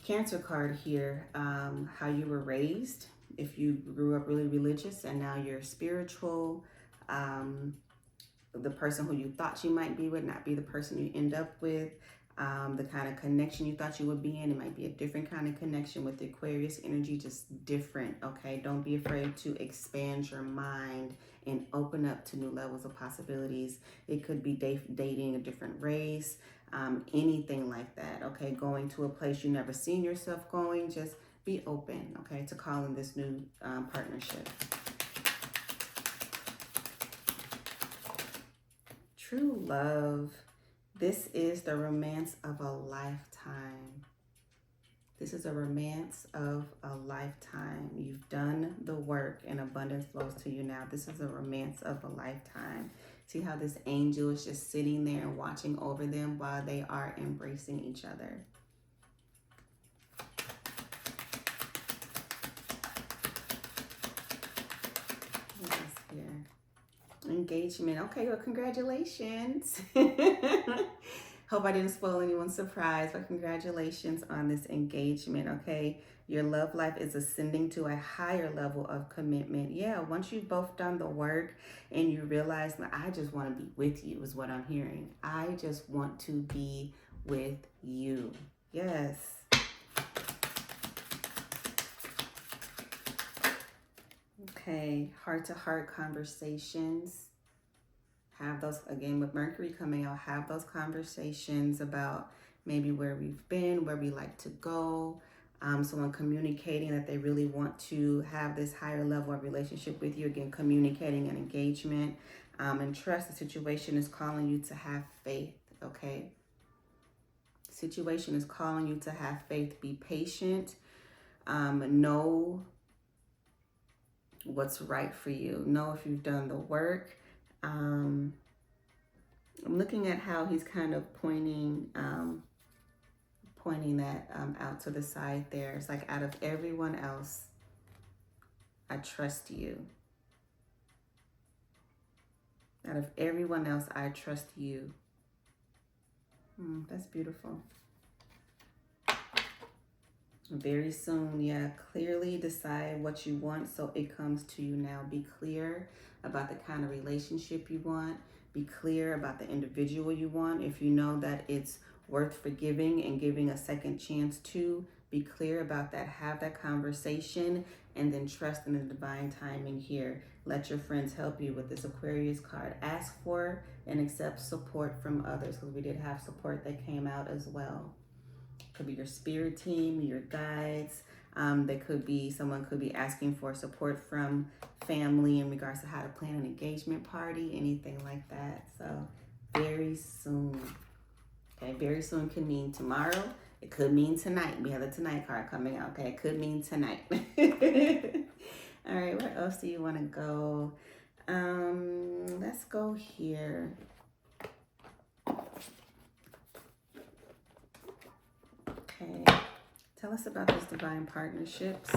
Cancer card here, how you were raised, if you grew up really religious and now you're spiritual, the person who you thought you might be would not be the person you end up with. The kind of connection you thought you would be in, it might be a different kind of connection with the Aquarius energy, just different, okay? Don't be afraid to expand your mind and open up to new levels of possibilities. It could be dating a different race, anything like that, okay? Going to a place you never seen yourself going, just be open, okay, to calling this new partnership. True love. This is the romance of a lifetime. This is a romance of a lifetime. You've done the work and abundance flows to you now. This is a romance of a lifetime. See how this angel is just sitting there and watching over them while they are embracing each other. What is here? Engagement. Okay, well, congratulations. Hope I didn't spoil anyone's surprise, but congratulations on this engagement, okay? Your love life is ascending to a higher level of commitment. Yeah, once you've both done the work and you realize, I just want to be with you is what I'm hearing. I just want to be with you. Yes. Okay, heart-to-heart conversations. Have those, again, with Mercury coming out, have those conversations about maybe where we've been, where we like to go. Someone communicating that they really want to have this higher level of relationship with you. Again, communicating an engagement and trust. The situation is calling you to have faith, okay? Situation is calling you to have faith. Be patient. Know what's right for you. Know if you've done the work. I'm looking at how he's kind of pointing that out to the side there. It's like, out of everyone else, I trust you. Out of everyone else, I trust you. That's beautiful. Very soon, yeah, clearly decide what you want so it comes to you now. Be clear about the kind of relationship you want. Be clear about the individual you want. If you know that it's worth forgiving and giving a second chance to, be clear about that. Have that conversation and then trust in the divine timing here. Let your friends help you with this Aquarius card. Ask for and accept support from others, because we did have support that came out as well. Could be your spirit team, your guides. Someone could be asking for support from family in regards to how to plan an engagement party, anything like that. So very soon. Okay, very soon could mean tomorrow. It could mean tonight. We have the tonight card coming out. Okay, it could mean tonight. All right, where else do you want to go? Let's go here. Okay, tell us about these divine partnerships.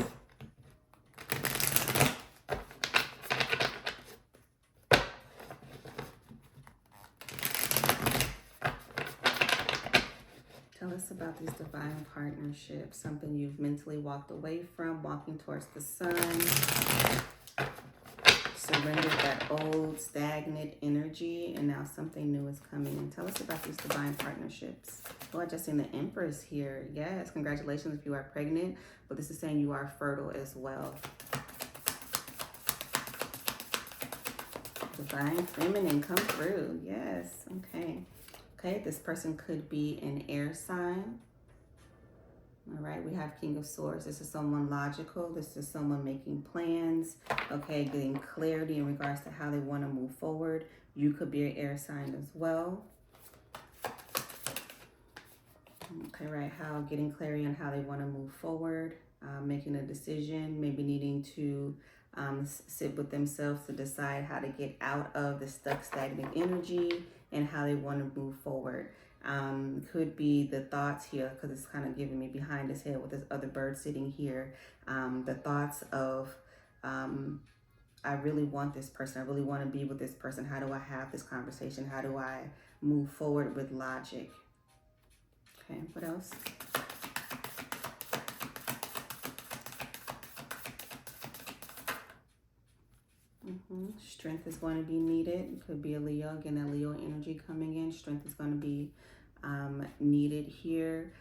Tell us about these divine partnerships. Something you've mentally walked away from, walking towards the sun. Surrendered that old stagnant energy, and now something new is coming in. Tell us about these divine partnerships. Oh, I just seen the Empress here. Yes, congratulations if you are pregnant, but this is saying you are fertile as well. Divine feminine, come through. Yes, okay. Okay, this person could be an air sign. All right, we have King of Swords. This is someone logical. This is someone making plans. Okay, getting clarity in regards to how they want to move forward. You could be an air sign as well. Okay, right, getting clarity on how they want to move forward. Making a decision, maybe needing to sit with themselves to decide how to get out of the stuck, stagnant energy and how they want to move forward. Could be the thoughts here, because it's kind of giving me behind his head with this other bird sitting here. The thoughts of I really want this person. I really want to be with this person. How do I have this conversation? How do I move forward with logic? Okay, what else? Strength is going to be needed. It could be a Leo. Again, that Leo energy coming in. Strength is going to be needed here.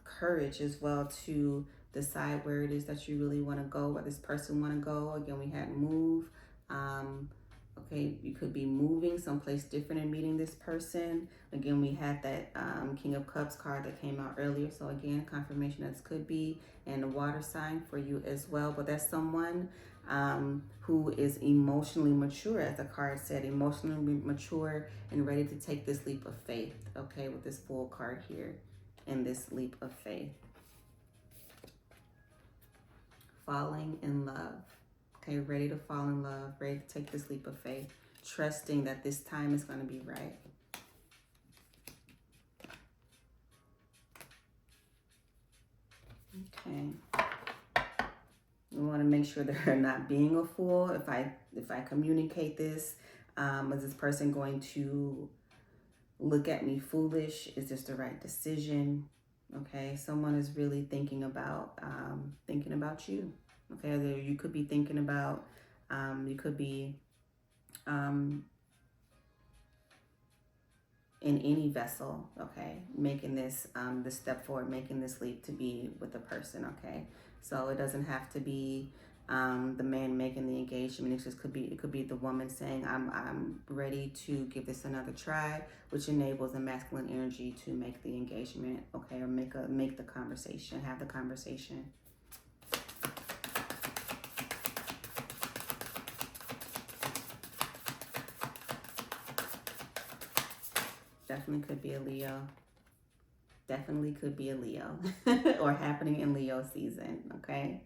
Courage as well to decide where it is that you really want to go, where this person want to go. Again, we had move. Okay, you could be moving someplace different and meeting this person. Again, we had that King of Cups card that came out earlier. So again, confirmation that this could be and a water sign for you as well. But that's someone who is emotionally mature, as the card said, emotionally mature and ready to take this leap of faith. Okay, with this Fool card here and this leap of faith. Falling in love. Okay, ready to fall in love, ready to take this leap of faith, trusting that this time is going to be right. Okay. We want to make sure that they're not being a fool. If I communicate this, is this person going to look at me foolish? Is this the right decision? Okay, someone is really thinking about you. Okay, you could be thinking about, you could be in any vessel, okay, making this this step forward, making this leap to be with a person, okay. So it doesn't have to be the man making the engagement. It could be the woman saying, I'm ready to give this another try, which enables the masculine energy to make the engagement, okay, or make the conversation, have the conversation. Definitely could be a Leo. Definitely could be a Leo or happening in Leo season, okay?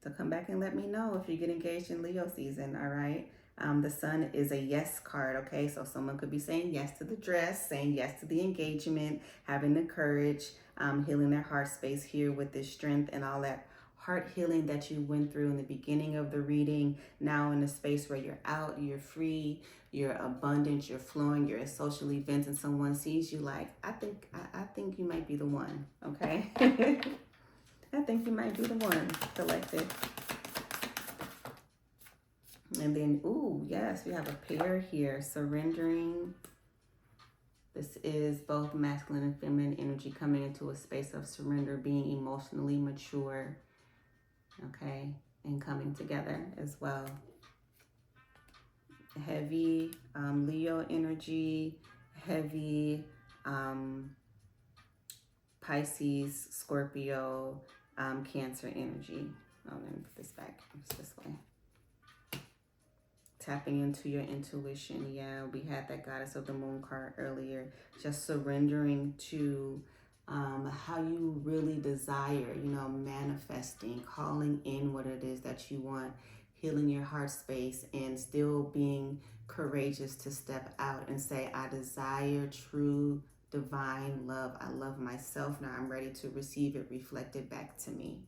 So come back and let me know if you get engaged in Leo season, all right? The sun is a yes card, okay? So someone could be saying yes to the dress, saying yes to the engagement, having the courage, healing their heart space here with this strength and all that heart healing that you went through in the beginning of the reading. Now in a space where you're out, you're free, you're abundant, you're flowing, you're at social events, and someone sees you like, I think you might be the one, okay? I think you might be the one, collected. And then, ooh, yes, we have a pair here, surrendering. This is both masculine and feminine energy coming into a space of surrender, being emotionally mature, okay, and coming together as well. Heavy Leo energy, heavy Pisces, Scorpio, Cancer energy. Oh, let me put this back. It's this way. Tapping into your intuition. Yeah, we had that Goddess of the Moon card earlier. Just surrendering to how you really desire, manifesting, calling in what it is that you want, healing your heart space, and still being courageous to step out and say, I desire true divine love. I love myself. Now I'm ready to receive it reflected back to me.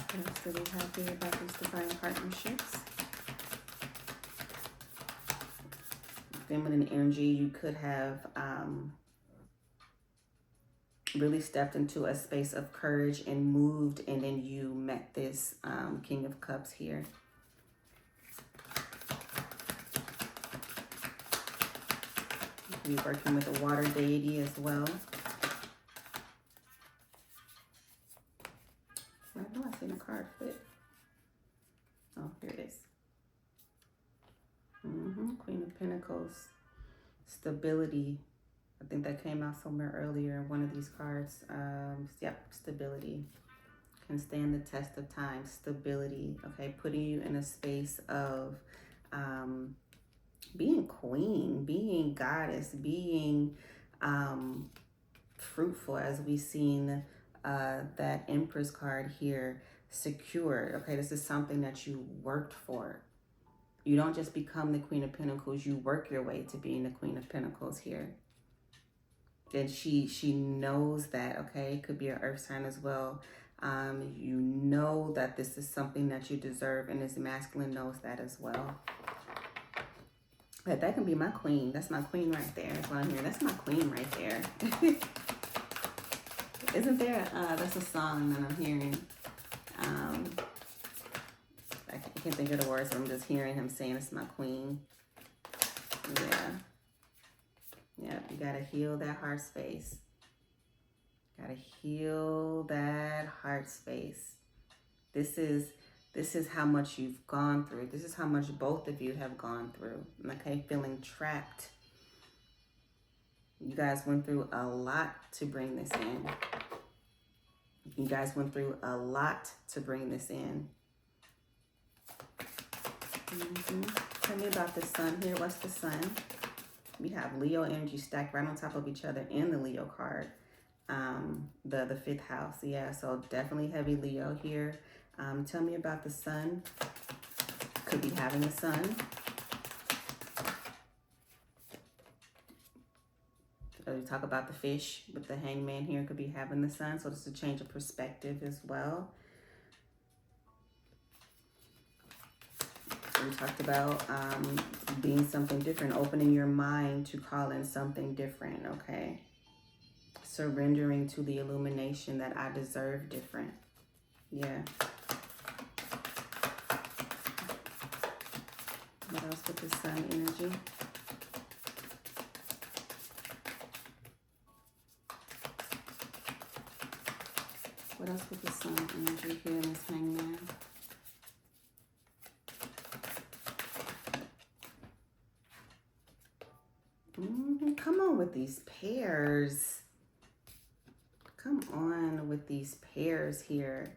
What else do we have here about these divine partnerships? Feminine energy, you could have really stepped into a space of courage and moved, and then you met this King of Cups here. You're working with a water deity as well. I know I've seen a card flip. Oh, here it is. Queen of Pentacles. Stability. I think that came out somewhere earlier in one of these cards. Yep, stability. Can stand the test of time. Stability. Okay, putting you in a space of being queen, being goddess, being fruitful, as we've seen that Empress card here, secure. Okay, this is something that you worked for. You don't just become the Queen of Pentacles, you work your way to being the Queen of Pentacles here. And she knows that, okay? It could be an earth sign as well. You know that this is something that you deserve, and this masculine knows that as well. But that can be my queen. That's my queen right there. That's what I'm hearing. That's my queen right there. Isn't there, that's a song that I'm hearing. I can't think of the words, but I'm just hearing him saying it's my queen. Yeah. Yeah, you gotta heal that heart space. Gotta heal that heart space. This is how much you've gone through. This is how much both of you have gone through. Okay, feeling trapped. You guys went through a lot to bring this in. You guys went through a lot to bring this in. Tell me about the sun here. What's the sun? We have Leo energy stacked right on top of each other in the Leo card. The fifth house. Yeah, so definitely heavy Leo here. Tell me about the sun. Could be having the sun. We talk about the fish with the hangman here. Could be having the sun. So this is a change of perspective as well. We talked about being something different, opening your mind to call in something different, okay? Surrendering to the illumination that I deserve different. Yeah. What else with the sun energy? What else with the sun energy here in this hangman? Come on with these pairs. Come on with these pairs here.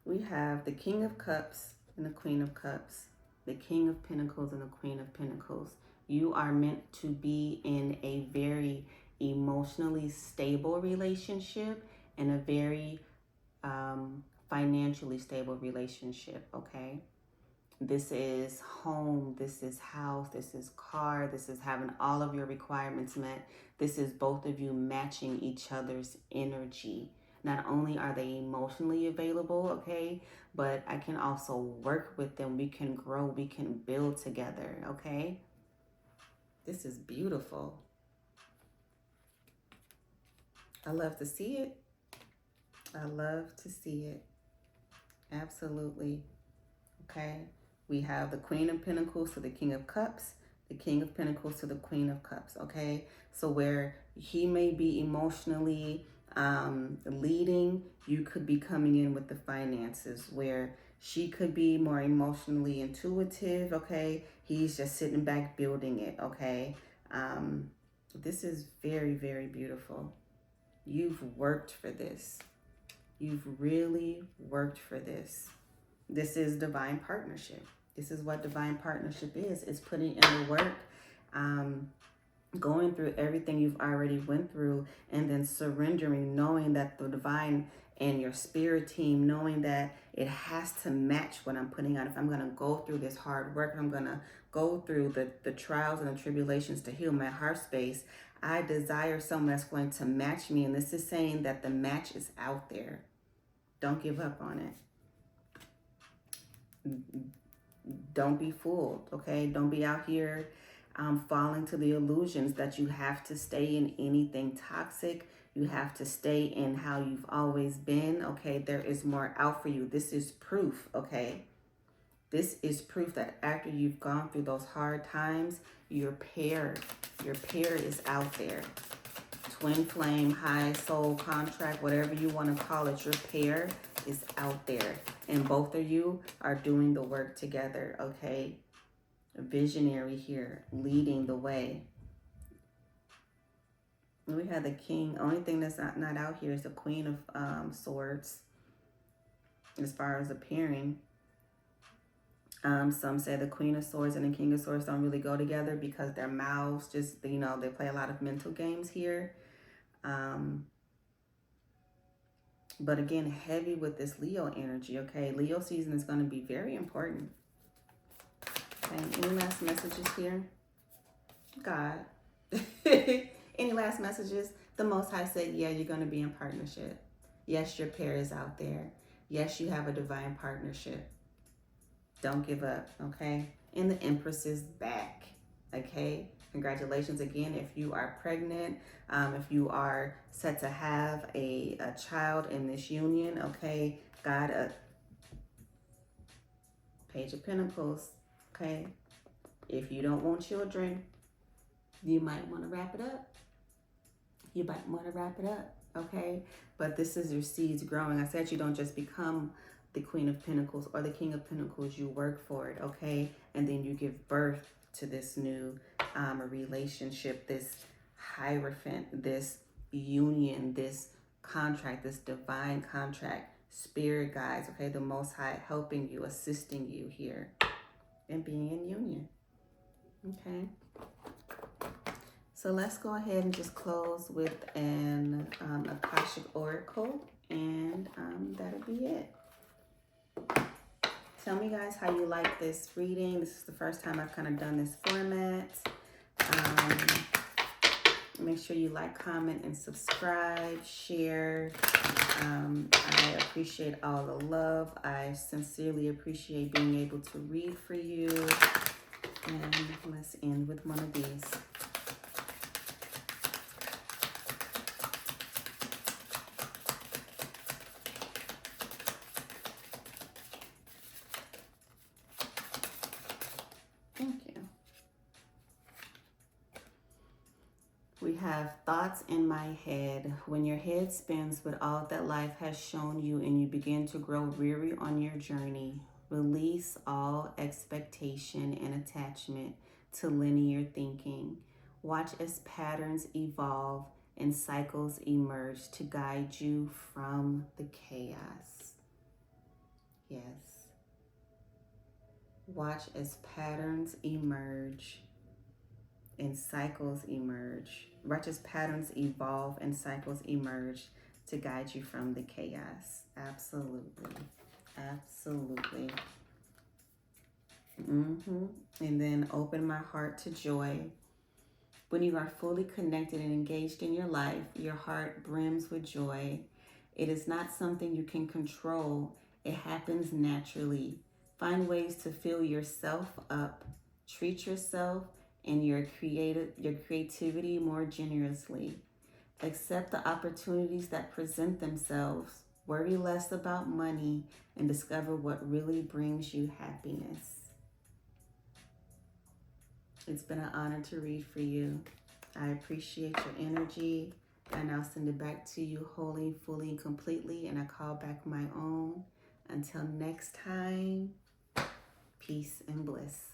We have the King of Cups and the Queen of Cups. The King of Pentacles and the Queen of Pentacles. You are meant to be in a very emotionally stable relationship and a very financially stable relationship, okay? This is home, this is house, this is car, this is having all of your requirements met. This is both of you matching each other's energy. Not only are they emotionally available, okay, but I can also work with them. We can grow, we can build together, okay? This is beautiful. I love to see it. I love to see it. Absolutely. Okay. We have the Queen of Pentacles to the King of Cups, the King of Pentacles to the Queen of Cups, okay? So where he may be emotionally leading, you could be coming in with the finances. Where she could be more emotionally intuitive, okay? He's just sitting back building it, okay? This is very, very beautiful. You've worked for this. You've really worked for this. This is divine partnership. This is what divine partnership is. It's putting in the work, going through everything you've already went through, and then surrendering, knowing that the divine and your spirit team, knowing that it has to match what I'm putting out. If I'm going to go through this hard work, I'm going to go through the trials and the tribulations to heal my heart space, I desire someone that's going to match me. And this is saying that the match is out there. Don't give up on it. Don't be fooled, okay? Don't be out here falling to the illusions that you have to stay in anything toxic. You have to stay in how you've always been, okay? There is more out for you. This is proof, okay? This is proof that after you've gone through those hard times, your pair is out there. Twin flame, high soul contract, whatever you want to call it, your pair is out there. And both of you are doing the work together, okay? A visionary here, leading the way. We have the King. Only thing that's not out here is the Queen of Swords, as far as appearing. Some say the Queen of Swords and the King of Swords don't really go together because their mouths just, you know, they play a lot of mental games here. But again, heavy with this Leo energy, okay? Leo season is going to be very important. Okay, any last messages here? God. Any last messages? The Most High said, yeah, you're going to be in partnership. Yes, your pair is out there. Yes, you have a divine partnership. Don't give up, okay? And the Empress is back, okay? Congratulations again if you are pregnant, if you are set to have a child in this union, okay? Got a Page of Pentacles, okay? If you don't want children, you might want to wrap it up. You might want to wrap it up, okay? But this is your seeds growing. I said you don't just become the Queen of Pentacles or the King of Pentacles. You work for it, okay? And then you give birth to this new relationship, this hierophant, this union, this contract, this divine contract. Spirit guides, okay? The Most High helping you, assisting you here and being in union, okay? So let's go ahead and just close with an Akashic Oracle, and that'll be it. Tell me, guys, how you like this reading. This is the first time I've kind of done this format. Make sure you like, comment, and subscribe, share. I appreciate all the love. I sincerely appreciate being able to read for you. And let's end with one of these. Thank you. We have thoughts in my head. When your head spins with all that life has shown you and you begin to grow weary on your journey, release all expectation and attachment to linear thinking. Watch as patterns evolve and cycles emerge to guide you from the chaos. Yes. Watch as patterns emerge and cycles emerge. Watch as patterns evolve and cycles emerge to guide you from the chaos. Absolutely. Absolutely. And then open my heart to joy. When you are fully connected and engaged in your life, your heart brims with joy. It is not something you can control. It happens naturally. Find ways to fill yourself up. Treat yourself and your creativity more generously. Accept the opportunities that present themselves. Worry less about money and discover what really brings you happiness. It's been an honor to read for you. I appreciate your energy. I now send it back to you wholly, fully, and completely, and I call back my own. Until next time, peace and bliss.